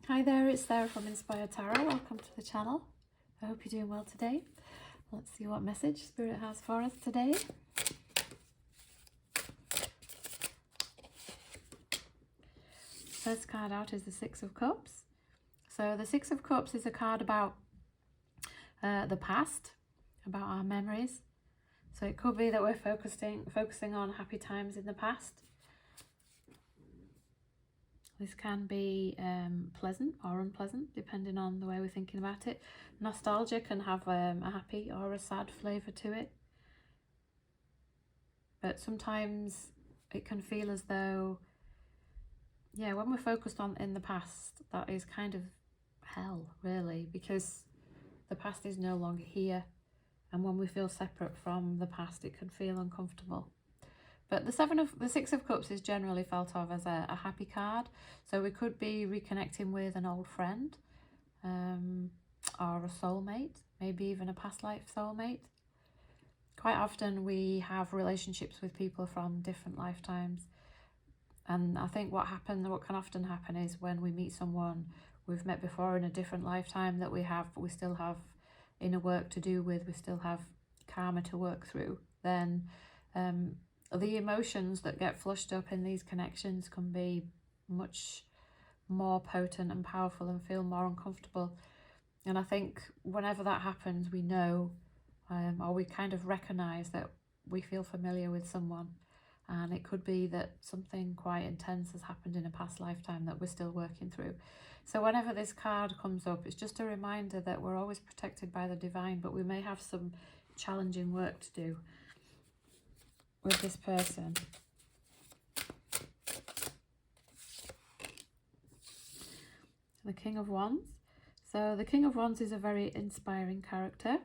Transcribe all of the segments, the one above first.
Hi there, it's Sarah from Inspire Tarot. Welcome to the channel. I hope you're doing well today. Let's see what message Spirit has for us today. First card out is the Six of Cups. So the Six of Cups is a card about the past, about our memories. So it could be that we're focusing on happy times in the past. This can be pleasant or unpleasant, depending on the way we're thinking about it. Nostalgia can have a happy or a sad flavour to it. But sometimes it can feel as though, yeah, when we're focused on in the past, that is kind of hell, really, because the past is no longer here. And when we feel separate from the past, it can feel uncomfortable. But the Six of Cups is generally felt of as a happy card. So we could be reconnecting with an old friend or a soulmate, maybe even a past life soulmate. Quite often we have relationships with people from different lifetimes. And I think what can often happen is when we meet someone we've met before in a different lifetime that we still have inner work to do with, we still have karma to work through, then the emotions that get flushed up in these connections can be much more potent and powerful and feel more uncomfortable. And I think whenever that happens, we know or we kind of recognise that we feel familiar with someone, and it could be that something quite intense has happened in a past lifetime that we're still working through. So whenever this card comes up, it's just a reminder that we're always protected by the divine, but we may have some challenging work to do with this person. The King of Wands. So the King of Wands is a very inspiring character.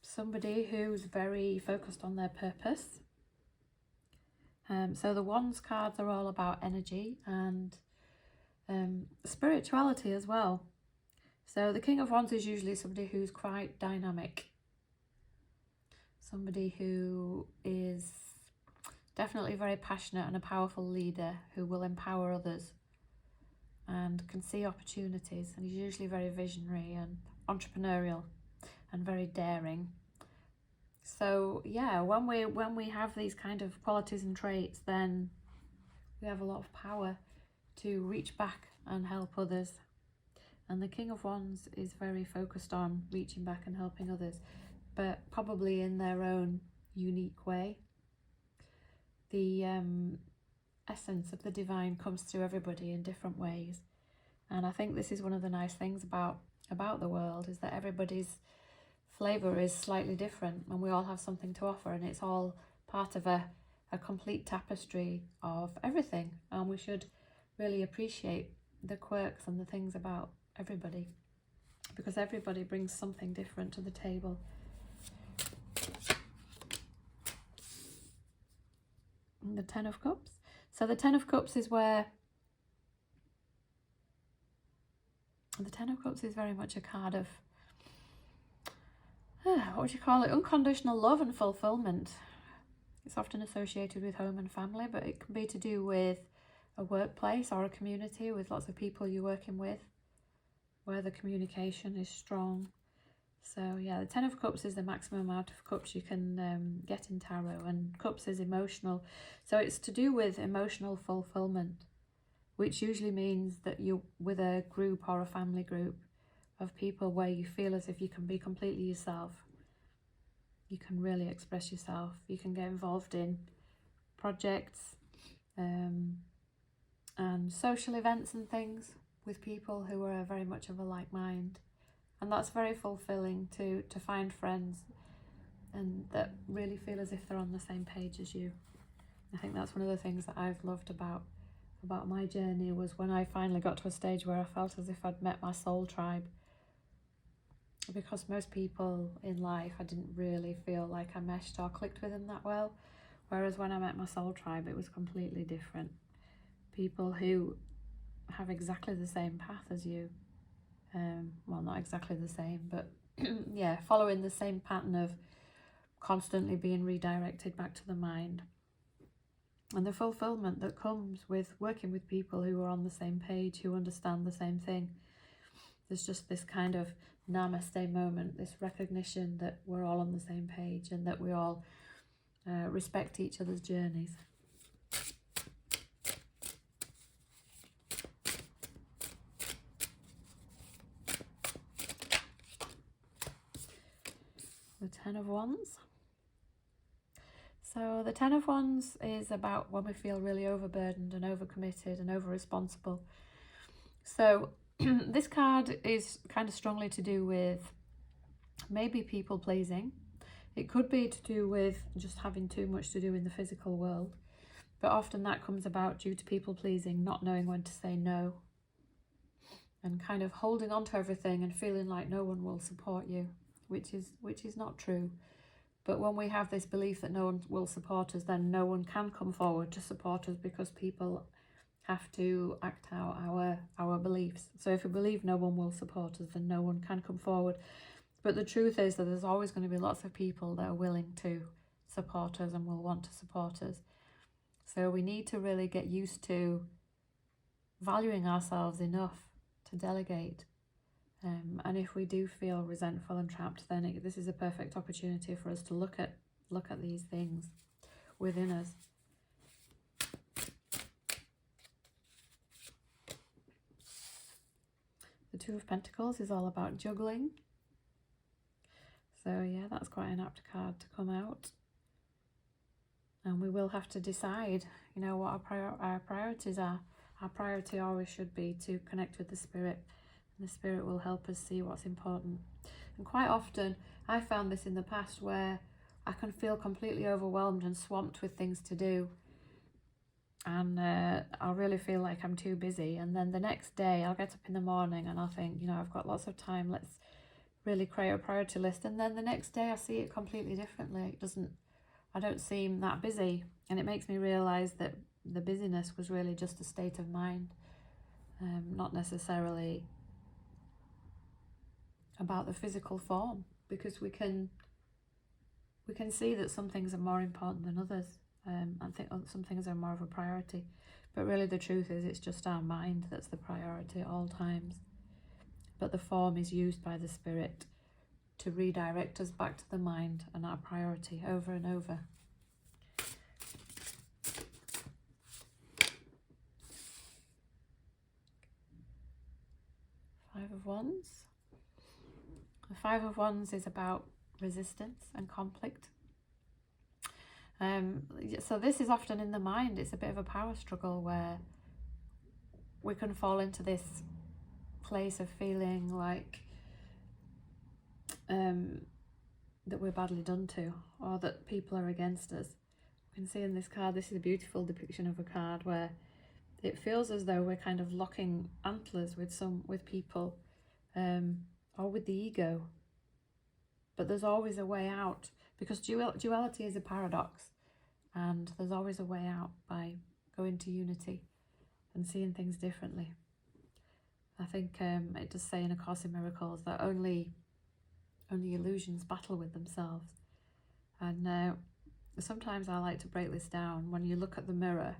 Somebody who's very focused on their purpose. So the Wands cards are all about energy and spirituality as well. So the King of Wands is usually somebody who's quite dynamic. Somebody who is definitely very passionate and a powerful leader who will empower others and can see opportunities, and he's usually very visionary and entrepreneurial and very daring. So yeah, when we have these kind of qualities and traits, then we have a lot of power to reach back and help others. And the King of Wands is very focused on reaching back and helping others, but probably in their own unique way. The essence of the divine comes through everybody in different ways. And I think this is one of the nice things about the world, is that everybody's flavour is slightly different and we all have something to offer, and it's all part of a complete tapestry of everything. And we should really appreciate the quirks and the things about everybody, because everybody brings something different to the table. And the Ten of Cups. So the Ten of Cups is where the Ten of Cups is very much a card of what would you call it? Unconditional love and fulfillment. It's often associated with home and family, but it can be to do with a workplace or a community with lots of people you're working with, where the communication is strong. So yeah, the Ten of Cups is the maximum amount of cups you can get in tarot, and cups is emotional. So it's to do with emotional fulfillment, which usually means that you're with a group or a family group of people where you feel as if you can be completely yourself. You can really express yourself. You can get involved in projects and social events and things with people who are very much of a like mind. And that's very fulfilling to find friends and that really feel as if they're on the same page as you. I think that's one of the things that I've loved about my journey, was when I finally got to a stage where I felt as if I'd met my soul tribe. Because most people in life, I didn't really feel like I meshed or clicked with them that well. Whereas when I met my soul tribe, it was completely different. People who have exactly the same path as you. Well, not exactly the same, but yeah, following the same pattern of constantly being redirected back to the mind. and the fulfillment that comes with working with people who are on the same page, who understand the same thing. There's just this kind of namaste moment, this recognition that we're all on the same page and that we all respect each other's journeys. The Ten of Wands. So the Ten of Wands is about when we feel really overburdened and overcommitted and over-responsible. So this card is kind of strongly to do with maybe people pleasing. It could be to do with just having too much to do in the physical world, but often that comes about due to people pleasing, not knowing when to say no, and kind of holding on to everything and feeling like no one will support you, which is not true. But when we have this belief that no one will support us, then no one can come forward to support us, because people have to act out our beliefs. So if we believe no one will support us, then no one can come forward. But the truth is that there's always going to be lots of people that are willing to support us and will want to support us. So we need to really get used to valuing ourselves enough to delegate. And if we do feel resentful and trapped, then this is a perfect opportunity for us to look at these things within us. The Two of Pentacles is all about juggling. So yeah, that's quite an apt card to come out. And we will have to decide, you know, what our priorities are. Our priority always should be to connect with the Spirit. And the Spirit will help us see what's important. And quite often, I found this in the past, where I can feel completely overwhelmed and swamped with things to do. And I'll really feel like I'm too busy. And then the next day, I'll get up in the morning and I'll think, you know, I've got lots of time, let's really create a priority list. And then the next day I see it completely differently. I don't seem that busy, and it makes me realize that the busyness was really just a state of mind, not necessarily about the physical form, because we can see that some things are more important than others, and think some things are more of a priority, but really the truth is it's just our mind that's the priority at all times. But the form is used by the Spirit to redirect us back to the mind and our priority over and over. Five of Wands. The Five of Wands is about resistance and conflict. So this is often in the mind. It's a bit of a power struggle where we can fall into this place of feeling like that we're badly done to, or that people are against us. You can see in this card, this is a beautiful depiction of a card where it feels as though we're kind of locking antlers with people, or with the ego. But there's always a way out, because duality is a paradox, and there's always a way out by going to unity and seeing things differently. I think it does say in A Course in Miracles that only illusions battle with themselves. And sometimes I like to break this down. When you look at the mirror,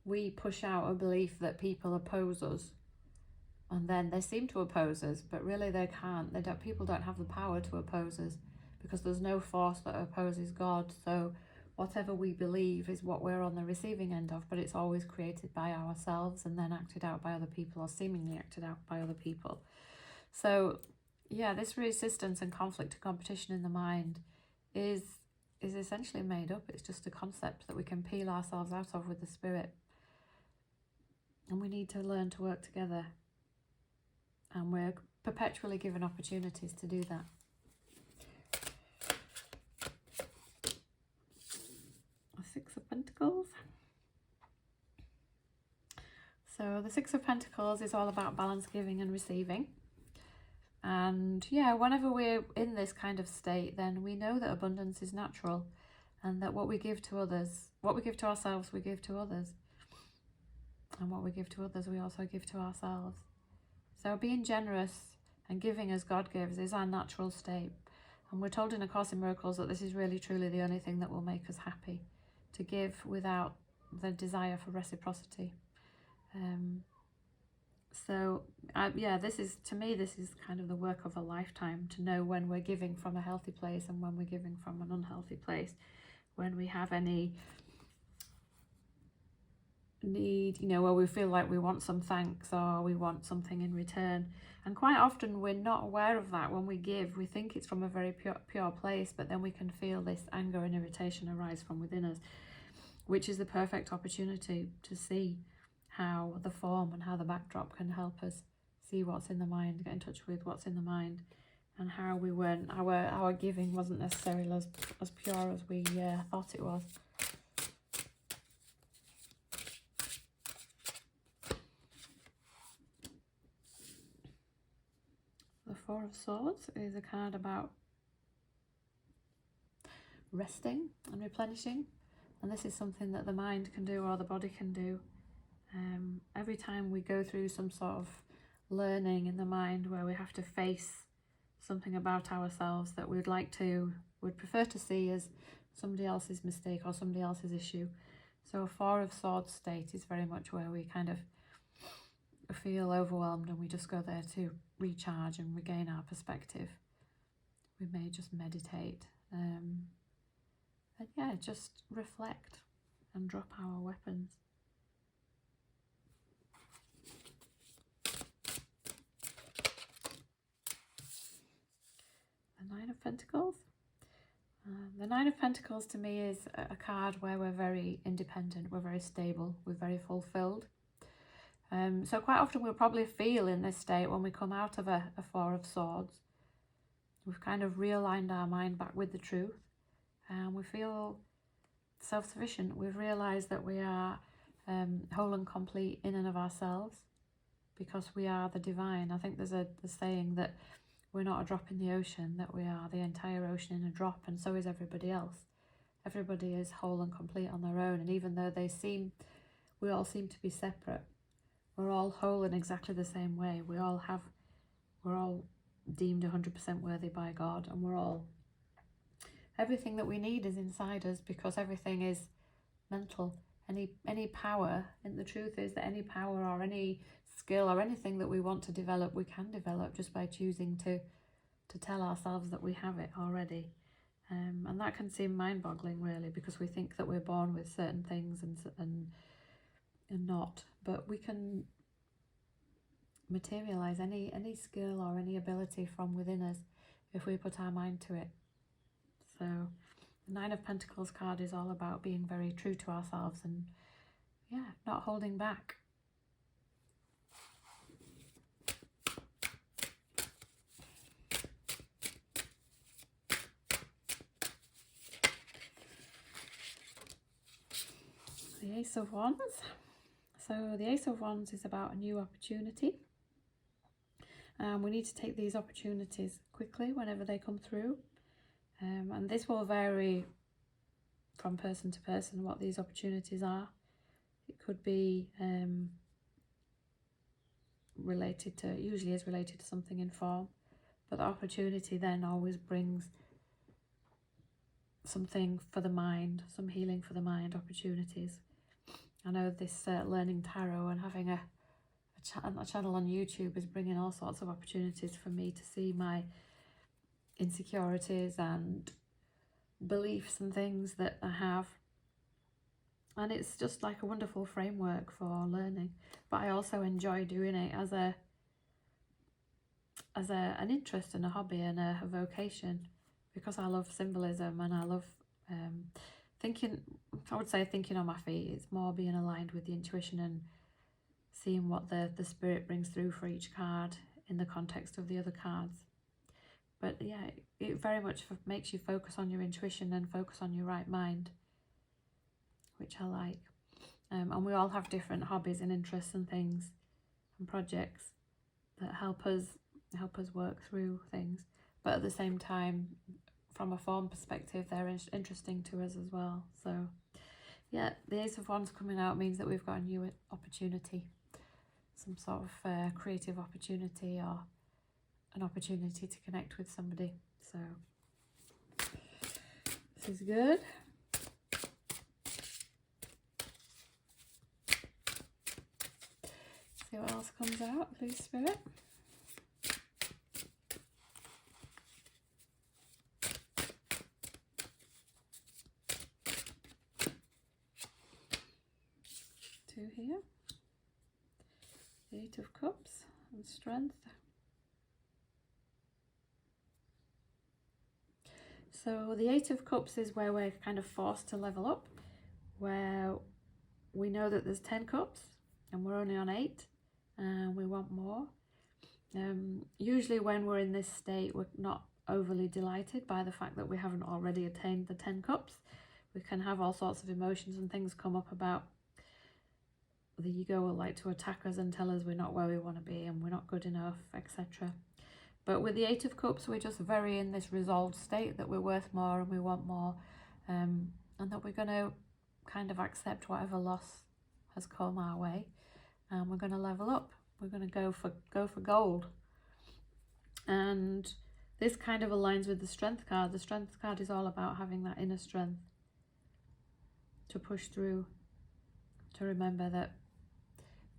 we push out a belief that people oppose us, and then they seem to oppose us, but really they can't. People don't have the power to oppose us, because there's no force that opposes God. So whatever we believe is what we're on the receiving end of, but it's always created by ourselves and then acted out by other people, or seemingly acted out by other people. So yeah, this resistance and conflict and competition in the mind is essentially made up. It's just a concept that we can peel ourselves out of with the Spirit. And we need to learn to work together. And we're perpetually given opportunities to do that. Six of Pentacles. So the Six of Pentacles is all about balance, giving and receiving. And yeah, whenever we're in this kind of state, then we know that abundance is natural, and that what we give to others, what we give to ourselves, we give to others. And what we give to others, we also give to ourselves. So being generous and giving as God gives is our natural state. And we're told in A Course in Miracles that this is really truly the only thing that will make us happy, to give without the desire for reciprocity. Yeah, this is, to me, this is kind of the work of a lifetime, to know when we're giving from a healthy place and when we're giving from an unhealthy place, when we have any need, you know, where we feel like we want some thanks or we want something in return. And quite often we're not aware of that. When we give, we think it's from a very pure place, but then we can feel this anger and irritation arise from within us, which is the perfect opportunity to see how the form and how the backdrop can help us see what's in the mind, get in touch with what's in the mind, and how we weren't, our giving wasn't necessarily as pure as we thought it was. The Four of Swords is a card about resting and replenishing, and this is something that the mind can do or the body can do. Every time we go through some sort of learning in the mind where we have to face something about ourselves that would prefer to see as somebody else's mistake or somebody else's issue. So a Four of Swords state is very much where we kind of feel overwhelmed and we just go there to recharge and regain our perspective. We may just meditate and yeah, just reflect and drop our weapons. The Nine of Pentacles. The Nine of Pentacles to me is a card where we're very independent, we're very stable, we're very fulfilled. So quite often we'll probably feel in this state when we come out of a Four of Swords, we've kind of realigned our mind back with the truth, and we feel self-sufficient. We've realised that we are whole and complete in and of ourselves because we are the divine. I think there's a saying that we're not a drop in the ocean, that we are the entire ocean in a drop, and so is everybody else. Everybody is whole and complete on their own, and even though we all seem to be separate, we're all whole in exactly the same way. We're all deemed 100% worthy by God, and everything that we need is inside us, because everything is mental. Any power, and the truth is that any power or any skill or anything that we want to develop, we can develop just by choosing to tell ourselves that we have it already. And that can seem mind-boggling, really, because we think that we're born with certain things and not. But we can materialize any skill or any ability from within us if we put our mind to it. So the Nine of Pentacles card is all about being very true to ourselves and, yeah, not holding back. The Ace of Wands. So the Ace of Wands is about a new opportunity. We need to take these opportunities quickly whenever they come through. And this will vary from person to person what these opportunities are. It could be usually is related to something in form, but the opportunity then always brings something for the mind, some healing for the mind opportunities. I know this learning tarot and having a channel on YouTube is bringing all sorts of opportunities for me to see my insecurities and beliefs and things that I have, and it's just like a wonderful framework for learning. But I also enjoy doing it as an interest and a hobby and a vocation, because I love symbolism and I love thinking on my feet. It's more being aligned with the intuition and seeing what the spirit brings through for each card in the context of the other cards. But yeah, it very much makes you focus on your intuition and focus on your right mind, which I like. And we all have different hobbies and interests and things and projects that help us work through things. But at the same time, from a form perspective, they're interesting to us as well. So yeah, the Ace of Wands coming out means that we've got a new opportunity, some sort of creative opportunity or an opportunity to connect with somebody. So this is good. see what else comes out, please, Spirit. Two here. The Eight of Cups and Strength. So the Eight of Cups is where we're kind of forced to level up, where we know that there's 10 cups and we're only on 8 and we want more. Usually when we're in this state, we're not overly delighted by the fact that we haven't already attained the 10 cups. We can have all sorts of emotions and things come up about the ego will like to attack us and tell us we're not where we want to be and we're not good enough, etc. But with the Eight of Cups, we're just very in this resolved state that we're worth more and we want more, and that we're going to kind of accept whatever loss has come our way, and we're going to level up. We're going to go for gold. And this kind of aligns with the Strength card. The Strength card is all about having that inner strength to push through, to remember that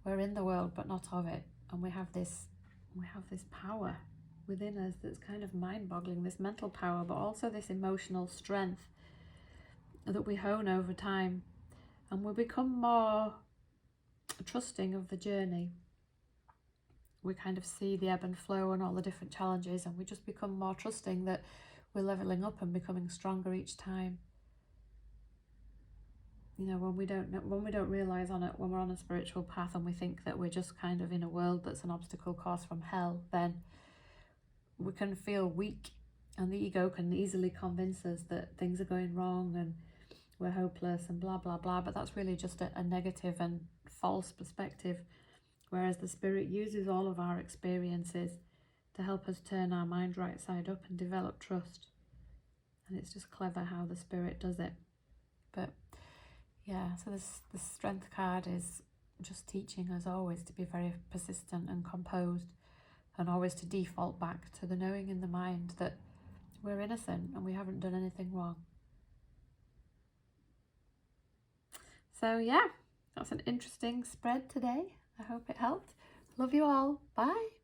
we're in the world but not of it, and we have this power within us that's kind of mind-boggling, this mental power, but also this emotional strength that we hone over time, and we become more trusting of the journey. We kind of see the ebb and flow and all the different challenges, and we just become more trusting that we're leveling up and becoming stronger each time. You know, when we don't realize when we're on a spiritual path and we think that we're just kind of in a world that's an obstacle course from hell, then we can feel weak, and the ego can easily convince us that things are going wrong and we're hopeless and blah blah blah, but that's really just a negative and false perspective, whereas the Spirit uses all of our experiences to help us turn our mind right side up and develop trust. And it's just clever how the Spirit does it. But yeah, so the Strength card is just teaching us always to be very persistent and composed, and always to default back to the knowing in the mind that we're innocent and we haven't done anything wrong. So yeah, that's an interesting spread today. I hope it helped. Love you all. Bye.